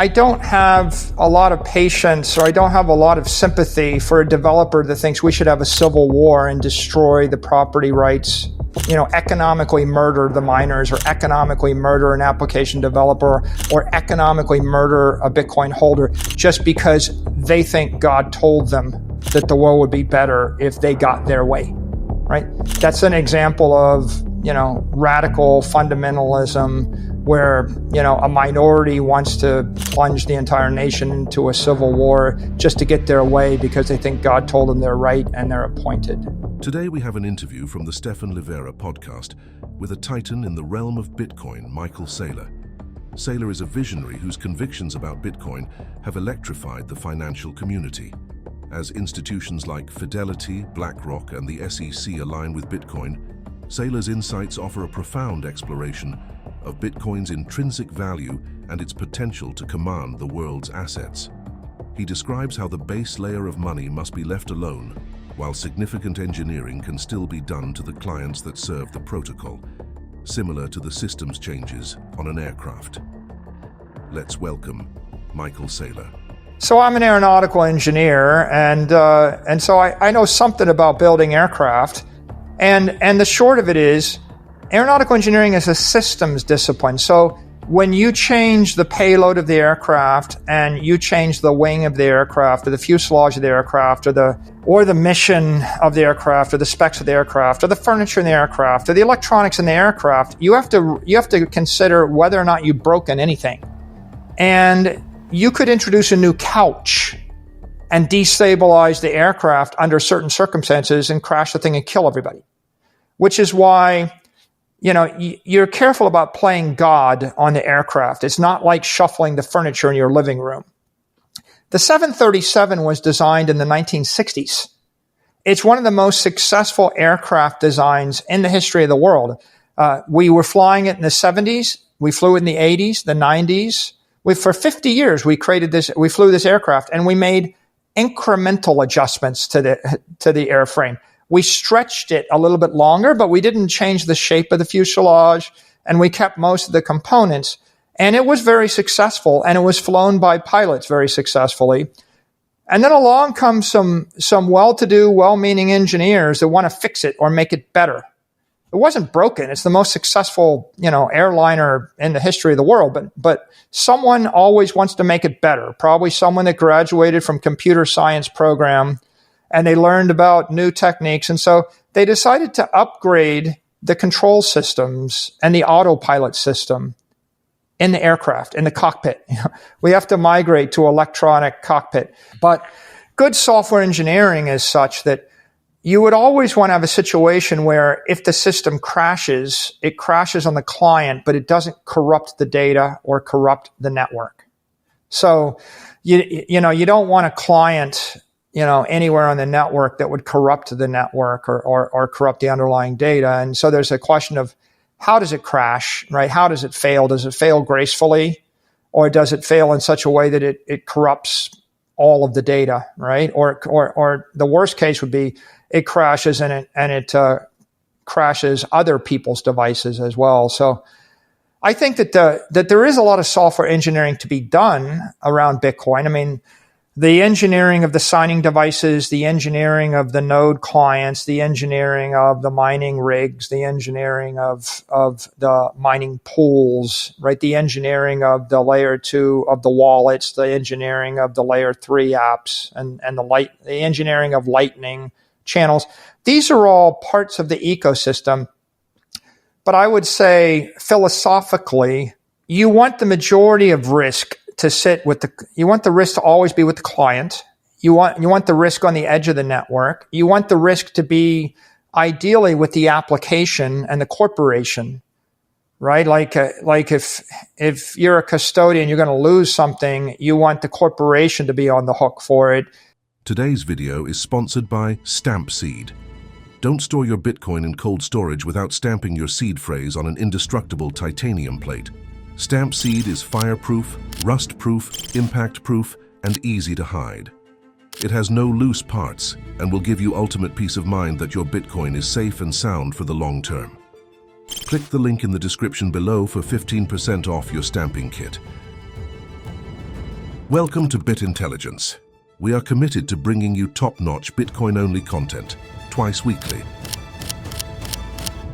I don't have a lot of patience, or I don't have a lot of sympathy for a developer that thinks we should have a civil war and destroy the property rights, economically murder the miners, or economically murder an application developer, or economically murder a Bitcoin holder just because they think God told them that the world would be better if they got their way, right? That's an example of, radical fundamentalism where, a minority wants to plunge the entire nation into a civil war just to get their way because they think God told them they're right and they're appointed. Today we have an interview from the Stephan Livera podcast with a titan in the realm of Bitcoin, Michael Saylor. Saylor is a visionary whose convictions about Bitcoin have electrified the financial community. As institutions like Fidelity, BlackRock, and the SEC align with Bitcoin, Saylor's insights offer a profound exploration of Bitcoin's intrinsic value and its potential to command the world's assets. He describes how the base layer of money must be left alone, while significant engineering can still be done to the clients that serve the protocol, similar to the systems changes on an aircraft. Let's welcome Michael Saylor. So I'm an aeronautical engineer, and so I know something about building aircraft. And the short of it is, aeronautical engineering is a systems discipline. So when you change the payload of the aircraft, and you change the wing of the aircraft, or the fuselage of the aircraft, or the mission of the aircraft, or the specs of the aircraft, or the furniture in the aircraft, or the electronics in the aircraft, you have to consider whether or not you've broken anything. And you could introduce a new couch and destabilize the aircraft under certain circumstances and crash the thing and kill everybody. Which is why, you're careful about playing God on the aircraft. It's not like shuffling the furniture in your living room. The 737 was designed in the 1960s. It's one of the most successful aircraft designs in the history of the world. We were flying it in the 70s. We flew it in the 80s, the 90s. For 50 years, we flew this aircraft, and we made incremental adjustments to the airframe. We stretched it a little bit longer, but we didn't change the shape of the fuselage, and we kept most of the components. And it was very successful, and it was flown by pilots very successfully. And then along comes some well-to-do, well-meaning engineers that want to fix it or make it better. It wasn't broken. It's the most successful, airliner in the history of the world. But someone always wants to make it better. Probably someone that graduated from computer science program, and they learned about new techniques. And so they decided to upgrade the control systems and the autopilot system in the aircraft, in the cockpit. We have to migrate to electronic cockpit. But good software engineering is such that you would always want to have a situation where if the system crashes, it crashes on the client, but it doesn't corrupt the data or corrupt the network. So, you don't want a client, anywhere on the network that would corrupt the network or corrupt the underlying data. And so there's a question of how does it crash, right? How does it fail? Does it fail gracefully, or does it fail in such a way that it corrupts all of the data, right? Or the worst case would be it crashes and it crashes other people's devices as well. So I think that there is a lot of software engineering to be done around Bitcoin. I mean, the engineering of the signing devices, the engineering of the node clients, the engineering of the mining rigs, the engineering of the mining pools, right? The engineering of the layer 2 of the wallets, the engineering of the layer 3 apps, and the engineering of Lightning channels. These are all parts of the ecosystem. But I would say philosophically, you want the majority of risk to you want the risk to always be with the client. You want the risk on the edge of the network. You want the risk to be ideally with the application and the corporation, right? Like if you're a custodian, you're going to lose something. You want the corporation to be on the hook for it. Today's video is sponsored by Stamp Seed. Don't store your Bitcoin in cold storage without stamping your seed phrase on an indestructible titanium plate. Stamp Seed is fireproof, rust-proof, impact-proof, and easy to hide. It has no loose parts and will give you ultimate peace of mind that your Bitcoin is safe and sound for the long term. Click the link in the description below for 15% off your stamping kit. Welcome to Bit Intelligence. We are committed to bringing you top-notch Bitcoin-only content, twice weekly.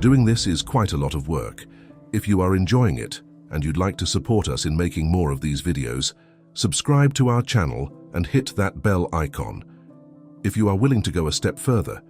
Doing this is quite a lot of work. If you are enjoying it and you'd like to support us in making more of these videos, subscribe to our channel and hit that bell icon. If you are willing to go a step further,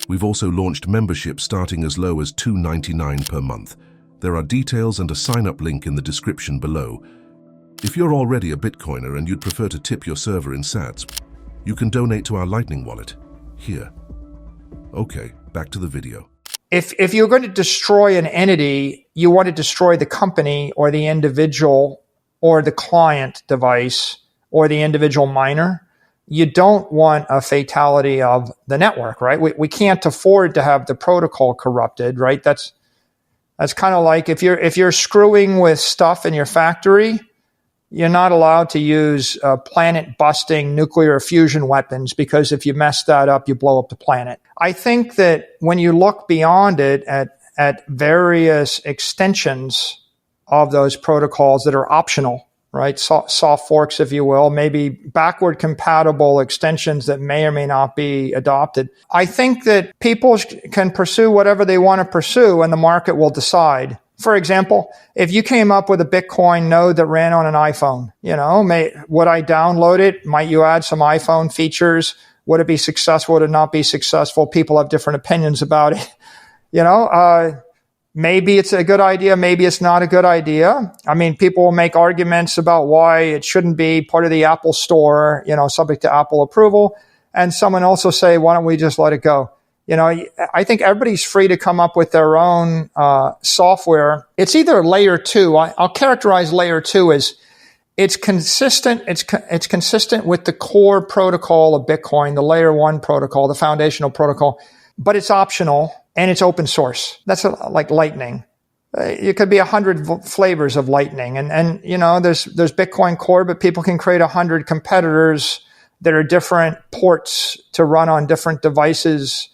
we've also launched memberships starting as low as $2.99 per month. There are details and a sign-up link in the description below. If you're already a Bitcoiner and you'd prefer to tip your server in sats, you can donate to our Lightning wallet, here. Okay, back to the video. If you're going to destroy an entity, you want to destroy the company or the individual or the client device or the individual miner. You don't want a fatality of the network, right? We can't afford to have the protocol corrupted, right? That's kind of like if you're screwing with stuff in your factory, you're not allowed to use planet-busting nuclear fusion weapons, because if you mess that up, you blow up the planet. I think that when you look beyond it at various extensions of those protocols that are optional, right? Soft forks, if you will, maybe backward compatible extensions that may or may not be adopted. I think that people can pursue whatever they want to pursue and the market will decide. For example, if you came up with a Bitcoin node that ran on an iPhone, would I download it? Might you add some iPhone features? Would it be successful? Would it not be successful? People have different opinions about it. Maybe it's a good idea. Maybe it's not a good idea. I mean, people will make arguments about why it shouldn't be part of the Apple Store, subject to Apple approval. And someone else will say, why don't we just let it go? I think everybody's free to come up with their own software. It's either layer 2. I'll characterize layer 2 as it's consistent. It's consistent with the core protocol of Bitcoin, the layer 1 protocol, the foundational protocol, but it's optional and it's open source. That's like Lightning. It could be 100 flavors of Lightning, and there's Bitcoin Core, but people can create 100 competitors that are different ports to run on different devices.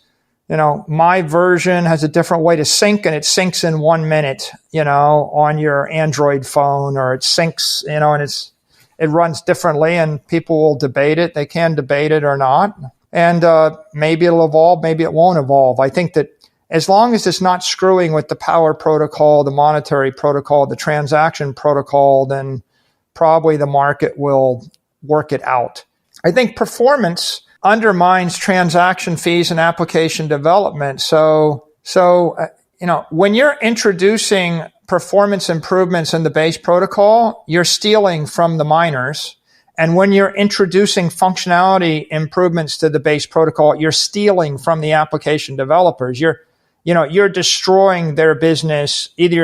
My version has a different way to sync, and it syncs in 1 minute, on your Android phone, or it syncs, and it runs differently, and people will debate it. They can debate it or not. And maybe it'll evolve, maybe it won't evolve. I think that as long as it's not screwing with the power protocol, the monetary protocol, the transaction protocol, then probably the market will work it out. I think performance undermines transaction fees and application development. So when you're introducing performance improvements in the base protocol, you're stealing from the miners. And when you're introducing functionality improvements to the base protocol, you're stealing from the application developers. You're destroying their business. Either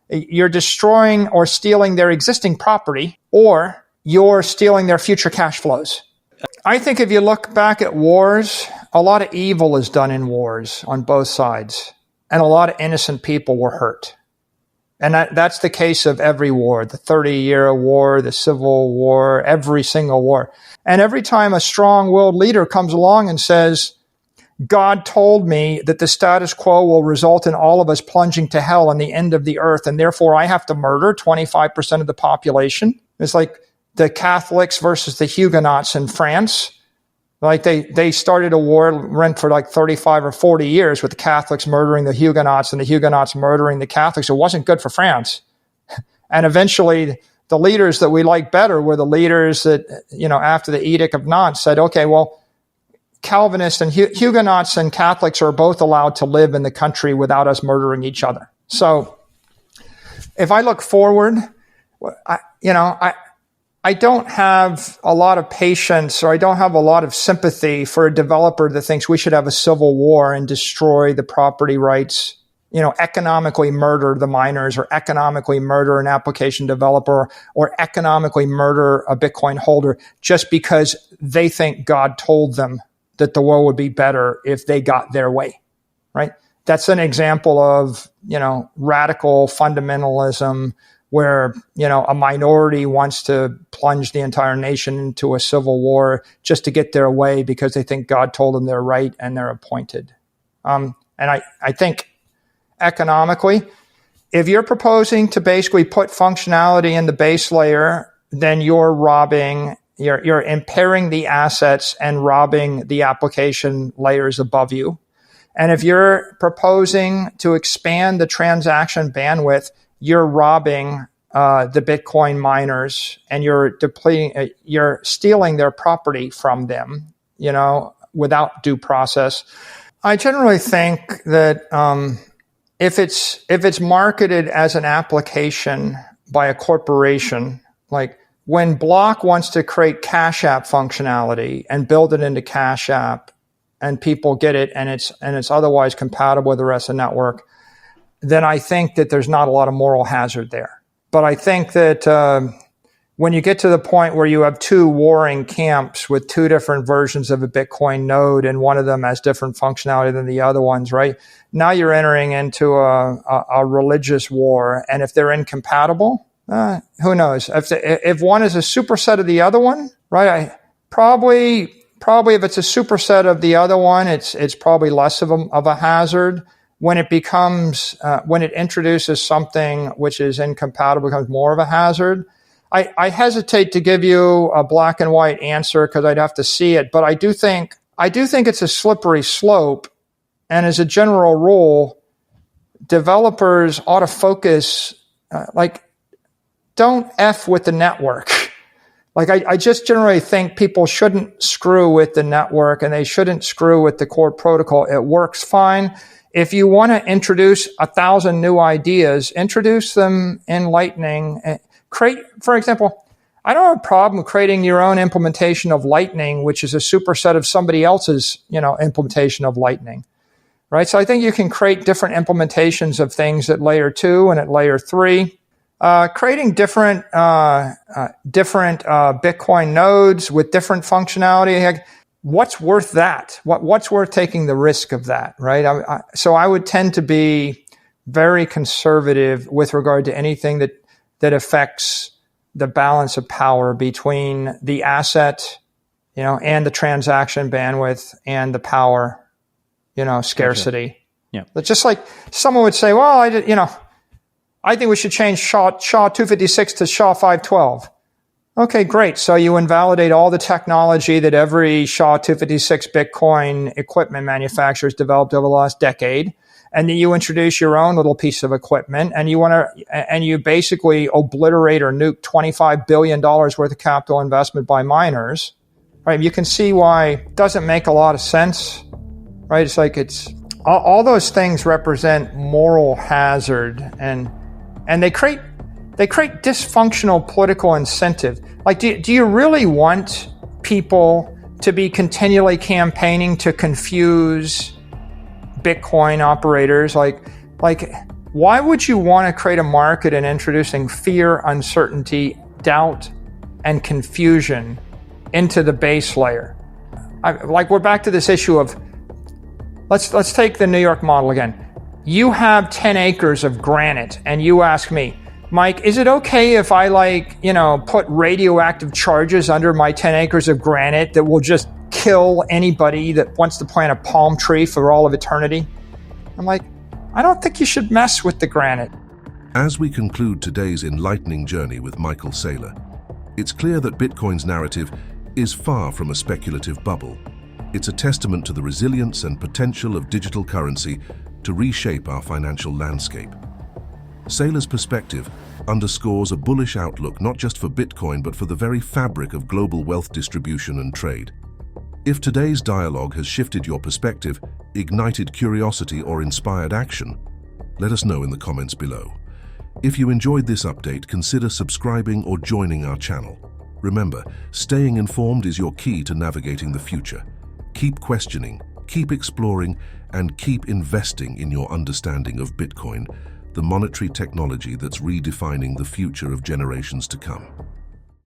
you're destroying or stealing their existing property, or you're stealing their future cash flows. I think if you look back at wars, a lot of evil is done in wars on both sides, and a lot of innocent people were hurt. And that's the case of every war, the 30-year war, the Civil War, every single war. And every time a strong-willed leader comes along and says, God told me that the status quo will result in all of us plunging to hell and the end of the earth, and therefore I have to murder 25% of the population. It's like the Catholics versus the Huguenots in France. Like they started a war, went for like 35 or 40 years with the Catholics murdering the Huguenots and the Huguenots murdering the Catholics. It wasn't good for France. And eventually the leaders that we like better were the leaders that, after the Edict of Nantes said, okay, well, Calvinists and Huguenots and Catholics are both allowed to live in the country without us murdering each other. So if I look forward, I don't have a lot of patience, or I don't have a lot of sympathy for a developer that thinks we should have a civil war and destroy the property rights, economically murder the miners, or economically murder an application developer, or economically murder a Bitcoin holder just because they think God told them that the world would be better if they got their way, right? That's an example of, radical fundamentalism, where, a minority wants to plunge the entire nation into a civil war just to get their way because they think God told them they're right and they're appointed. And I think economically, if you're proposing to basically put functionality in the base layer then you're impairing the assets and robbing the application layers above you. And if you're proposing to expand the transaction bandwidth, you're robbing the Bitcoin miners, and you're stealing their property from them, without due process. I generally think that if it's marketed as an application by a corporation, like when Block wants to create Cash App functionality and build it into Cash App, and people get it, and it's otherwise compatible with the rest of the network, then I think that there's not a lot of moral hazard there. But I think that when you get to the point where you have two warring camps with two different versions of a Bitcoin node, and one of them has different functionality than the other ones, right? Now you're entering into a religious war. And if they're incompatible, who knows? If one is a superset of the other one, right? Probably if it's a superset of the other one, it's probably less of a hazard. When it introduces something which is incompatible, becomes more of a hazard. I hesitate to give you a black and white answer because I'd have to see it, but I do think it's a slippery slope. And as a general rule, developers ought to focus, don't F with the network. I just generally think people shouldn't screw with the network, and they shouldn't screw with the core protocol. It works fine. If you want to introduce 1,000 new ideas, introduce them in Lightning. For example, I don't have a problem creating your own implementation of Lightning, which is a superset of somebody else's, implementation of Lightning, right? So I think you can create different implementations of things at layer 2 and at layer 3. Creating different Bitcoin nodes with different functionality. What's worth that? What's worth taking the risk of that, right? So I would tend to be very conservative with regard to anything that affects the balance of power between the asset, and the transaction bandwidth and the power, scarcity. Gotcha. Yeah. But just like someone would say, well, I think we should change SHA-256 to SHA-512. Okay, great. So you invalidate all the technology that every SHA-256 Bitcoin equipment manufacturer has developed over the last decade. And then you introduce your own little piece of equipment, and you basically obliterate or nuke $25 billion worth of capital investment by miners, right? You can see why it doesn't make a lot of sense, right? It's all those things represent moral hazard, and they create dysfunctional political incentive. Do you really want people to be continually campaigning to confuse Bitcoin operators? Why would you want to create a market in introducing fear, uncertainty, doubt, and confusion into the base layer? We're back to this issue of, let's take the New York model again. You have 10 acres of granite, and you ask me, Mike, is it okay if I put radioactive charges under my 10 acres of granite that will just kill anybody that wants to plant a palm tree for all of eternity? I'm like, I don't think you should mess with the granite. As we conclude today's enlightening journey with Michael Saylor, it's clear that Bitcoin's narrative is far from a speculative bubble. It's a testament to the resilience and potential of digital currency to reshape our financial landscape. Saylor's perspective underscores a bullish outlook not just for Bitcoin but for the very fabric of global wealth distribution and trade. If today's dialogue has shifted your perspective, ignited curiosity, or inspired action, let us know in the comments below. If you enjoyed this update, consider subscribing or joining our channel. Remember, staying informed is your key to navigating the future. Keep questioning, keep exploring, and keep investing in your understanding of Bitcoin, the monetary technology that's redefining the future of generations to come.